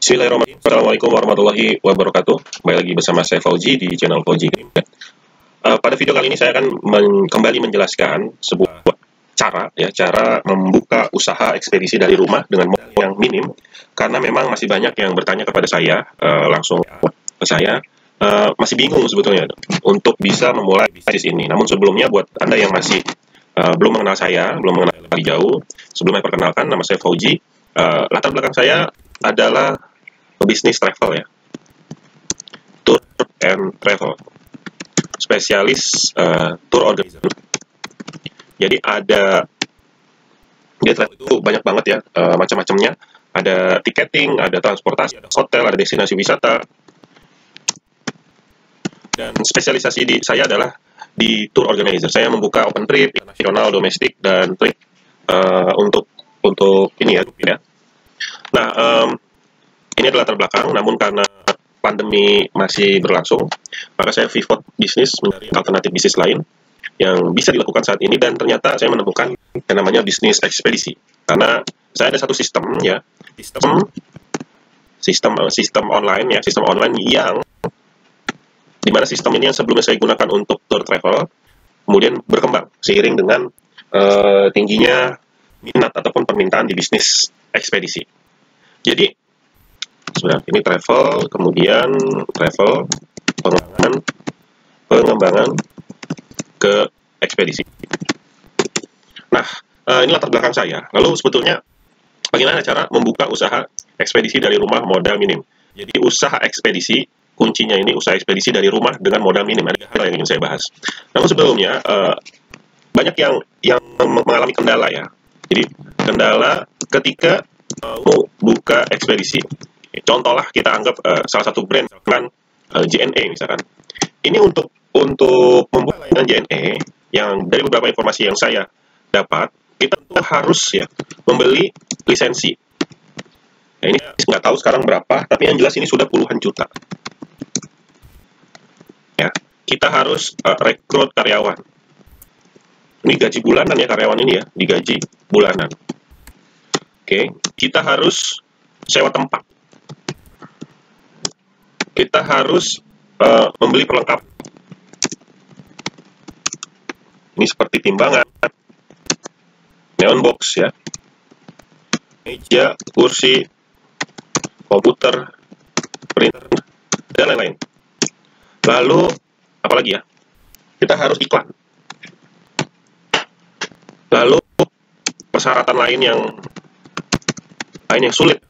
Bismillahirrahmanirrahim. Assalamualaikum warahmatullahi wabarakatuh. Kembali lagi bersama saya Fauji di channel Fauji. Pada video kali ini saya akan kembali menjelaskan sebuah cara membuka usaha ekspedisi dari rumah dengan modal yang minim, karena memang masih banyak yang bertanya kepada saya, langsung ke saya, masih bingung sebetulnya untuk bisa memulai bisnis ini. Namun sebelumnya, buat Anda yang masih belum mengenal saya, belum mengenal lebih jauh, sebelum saya perkenalkan, nama saya Fauji. Latar belakang saya adalah bisnis travel ya, tour and travel, spesialis tour organizer. Jadi ada dia itu banyak banget ya, macam-macamnya. Ada tiketing, ada transportasi, ada hotel, ada destinasi wisata. Dan spesialisasi di saya adalah di tour organizer. Saya membuka open trip, nasional, domestik, dan trip untuk ini ya. Nah, ini adalah latar belakang, namun karena pandemi masih berlangsung, maka saya pivot bisnis mencari alternatif bisnis lain yang bisa dilakukan saat ini, dan ternyata saya menemukan yang namanya bisnis ekspedisi. Karena saya ada satu sistem ya, sistem online ya, sistem online yang dimana sistem ini yang sebelumnya saya gunakan untuk tour travel, kemudian berkembang seiring dengan tingginya minat ataupun permintaan di bisnis ekspedisi. Jadi sebenarnya ini travel, kemudian travel, pengembangan ke ekspedisi. Nah, ini latar belakang saya. Lalu sebetulnya bagaimana cara membuka usaha ekspedisi dari rumah modal minim? Jadi usaha ekspedisi, kuncinya ini usaha ekspedisi dari rumah dengan modal minim. Ada hal yang ingin saya bahas. Namun sebelumnya, banyak yang mengalami kendala ya. Jadi kendala ketika mau buka ekspedisi. Contohlah kita anggap salah satu brand kan JNE misalkan. Ini untuk membuat layanan JNE, yang dari beberapa informasi yang saya dapat, kita harus ya membeli lisensi. Nah, ini nggak tahu sekarang berapa, tapi yang jelas ini sudah puluhan juta. Ya, kita harus rekrut karyawan. Ini gaji bulanan ya, karyawan ini ya, digaji bulanan. Oke, kita harus sewa tempat. Kita harus membeli perlengkapan. Ini seperti timbangan, neon box ya, meja, kursi, komputer, printer, dan lain-lain. Lalu apalagi ya? Kita harus iklan. Lalu persyaratan lain yang sulit,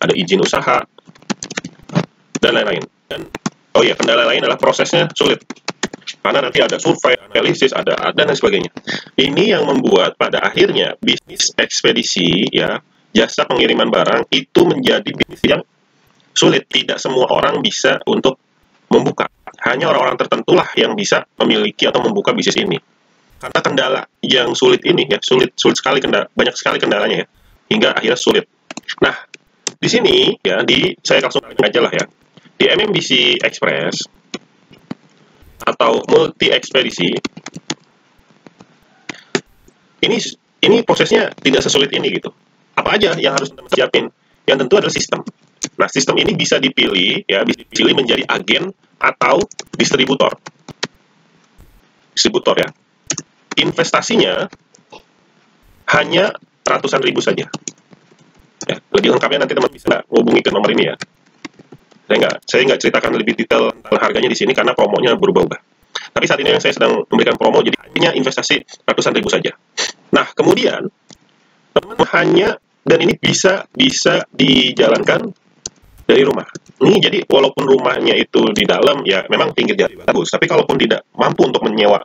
ada izin usaha dan lain-lain. Dan oh ya, kendala lain adalah prosesnya sulit, karena nanti ada survei, analisis, ada dan lain sebagainya. Ini yang membuat pada akhirnya bisnis ekspedisi ya, jasa pengiriman barang itu menjadi bisnis yang sulit. Tidak semua orang bisa untuk membuka. Hanya orang-orang tertentulah yang bisa memiliki atau membuka bisnis ini. Karena kendala yang sulit ini ya, sulit sekali, banyak sekali kendalanya ya, hingga akhirnya sulit. Nah, di sini ya, saya langsung aja lah ya, di MMBC Express atau multi ekspedisi ini prosesnya tidak sesulit ini gitu. Apa aja yang harus kita siapin? Yang tentu adalah sistem. Nah, sistem ini bisa dipilih ya, bisa dipilih menjadi agen atau distributor ya. Investasinya hanya ratusan ribu saja ya. Lebih lengkapnya nanti teman bisa hubungi ke nomor ini ya. Saya nggak ceritakan lebih detail tentang harganya di sini karena promonya berubah-ubah. Tapi saat ini yang saya sedang memberikan promo, jadi hanya investasi ratusan ribu saja. Nah, kemudian dan ini bisa dijalankan dari rumah. Ini jadi walaupun rumahnya itu di dalam ya, memang pinggir jalan bagus, tapi kalaupun tidak mampu untuk menyewa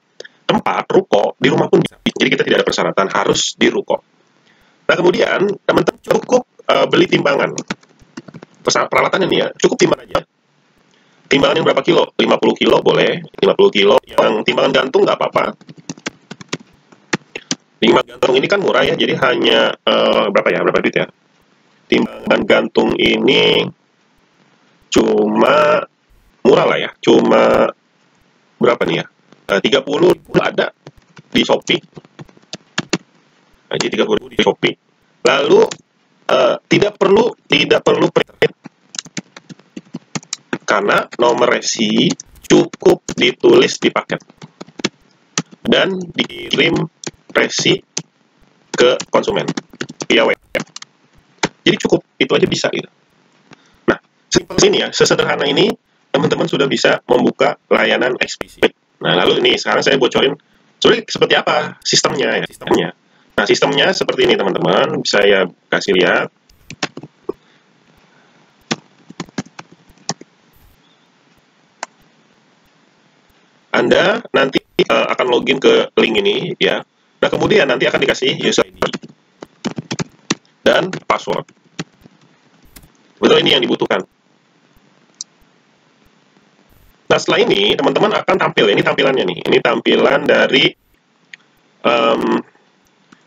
tempat, ruko, di rumah pun bisa. Jadi kita tidak ada persyaratan harus di ruko. Nah, kemudian teman-teman cukup beli timbangan. Peralatan ini ya, cukup timbangan aja. Timbangan yang berapa kilo? 50 kilo boleh, 50 kilo. Yang timbangan gantung nggak apa-apa. Timbangan gantung ini kan murah ya, jadi hanya berapa duit ya? Timbangan gantung ini cuma murah lah ya, cuma berapa nih ya? 30 ada di Shopee. Nah, jadi 30 di Shopee. Lalu Tidak perlu print, karena nomor resi cukup ditulis di paket dan dikirim resi ke konsumen via web. Jadi cukup itu aja bisa gitu. Nah, sesederhana ini teman-teman sudah bisa membuka layanan ekspedisi. Nah, lalu ini sekarang saya bocorin seperti apa sistemnya ya. Nah, sistemnya seperti ini teman-teman, saya kasih lihat. Anda nanti akan login ke link ini ya. Nah, kemudian nanti akan dikasih user ID dan password. Betul, ini yang dibutuhkan. Nah, setelah ini teman-teman akan tampil, ini tampilannya nih. Ini tampilan dari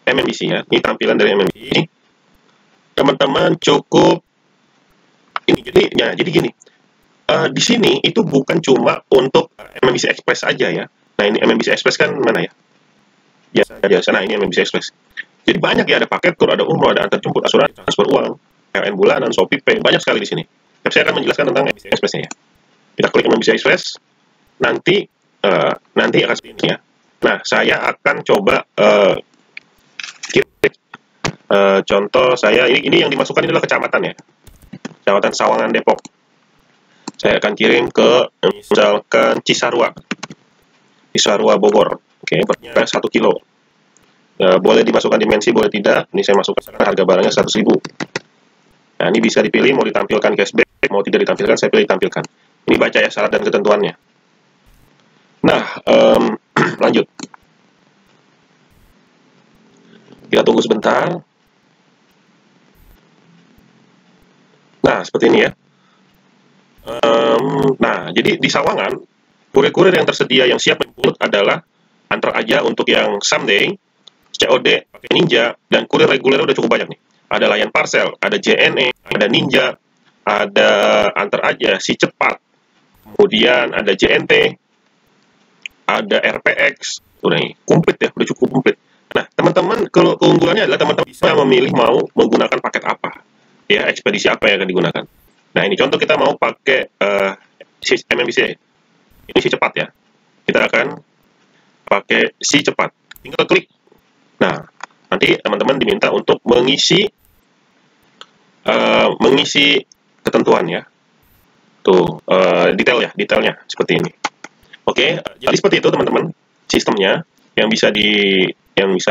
MMBC ya. Ini tampilan dari MMBC. Teman-teman cukup ini. Jadi gini. Di sini itu bukan cuma untuk MMBC Express aja ya. Nah, ini MMBC Express kan mana ya? Ya, sana ini MMBC Express. Jadi banyak ya, ada paket tur, ada umroh, ada antar jemput, asuransi, transfer uang, PLN bulanan, Shopee Pay, banyak sekali di sini. Tapi saya akan menjelaskan tentang MMBC Express-nya ya. Kita klik MMBC Express, nanti akan seperti ini ya. Nah, saya akan coba contoh saya ini yang dimasukkan adalah kecamatan ya. Kecamatan Sawangan Depok. Saya akan kirim ke misalkan Cisarua Bogor. Oke, beratnya 1 kilo. Boleh dimasukkan dimensi, boleh tidak. Ini saya masukkan harga barangnya 100.000. Nah, ini bisa dipilih mau ditampilkan cashback, mau tidak ditampilkan, saya pilih tampilkan. Ini baca ya syarat dan ketentuannya. Nah, lanjut. Kita tunggu sebentar. Nah, seperti ini ya. Nah, jadi di Sawangan, kurir-kurir yang tersedia yang siap menjemput adalah antar aja untuk yang someday, COD, pakai Ninja, dan kurir reguler udah cukup banyak nih. Ada Layan Parcel, ada JNE, ada Ninja, ada antar aja, Si Cepat, kemudian ada JNT, ada RPX, udah nih, komplit ya, udah cukup komplit. Nah, teman-teman, keunggulannya adalah teman-teman bisa memilih mau menggunakan paket apa, ya, ekspedisi apa yang akan digunakan. Nah, ini contoh kita mau pakai MMBC. Ini Si Cepat ya. Kita akan pakai Si Cepat. Tinggal klik. Nah, nanti teman-teman diminta untuk mengisi ketentuan ya. Tuh, detailnya seperti ini. Oke, jadi seperti itu teman-teman sistemnya yang bisa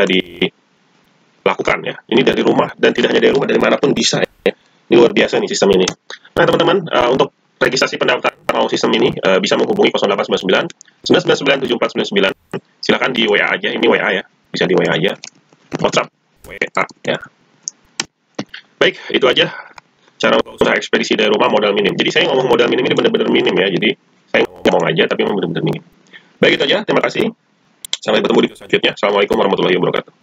dilakukan ya. Ini dari rumah dan tidak hanya dari rumah, dari manapun bisa ya. Ini luar biasa nih sistem ini. Nah, teman-teman, untuk registrasi pendaftaran mau sistem ini bisa menghubungi 0899 999 7499. Silakan di WA aja, ini WA ya. Bisa di WA aja. WhatsApp, WA ya. Baik, itu aja cara usaha ekspedisi dari rumah modal minim. Jadi saya ngomong modal minim ini benar-benar minim ya. Jadi saya ngomong aja tapi memang benar-benar minim. Baik, itu aja. Terima kasih. Sampai bertemu di video selanjutnya. Assalamualaikum warahmatullahi wabarakatuh.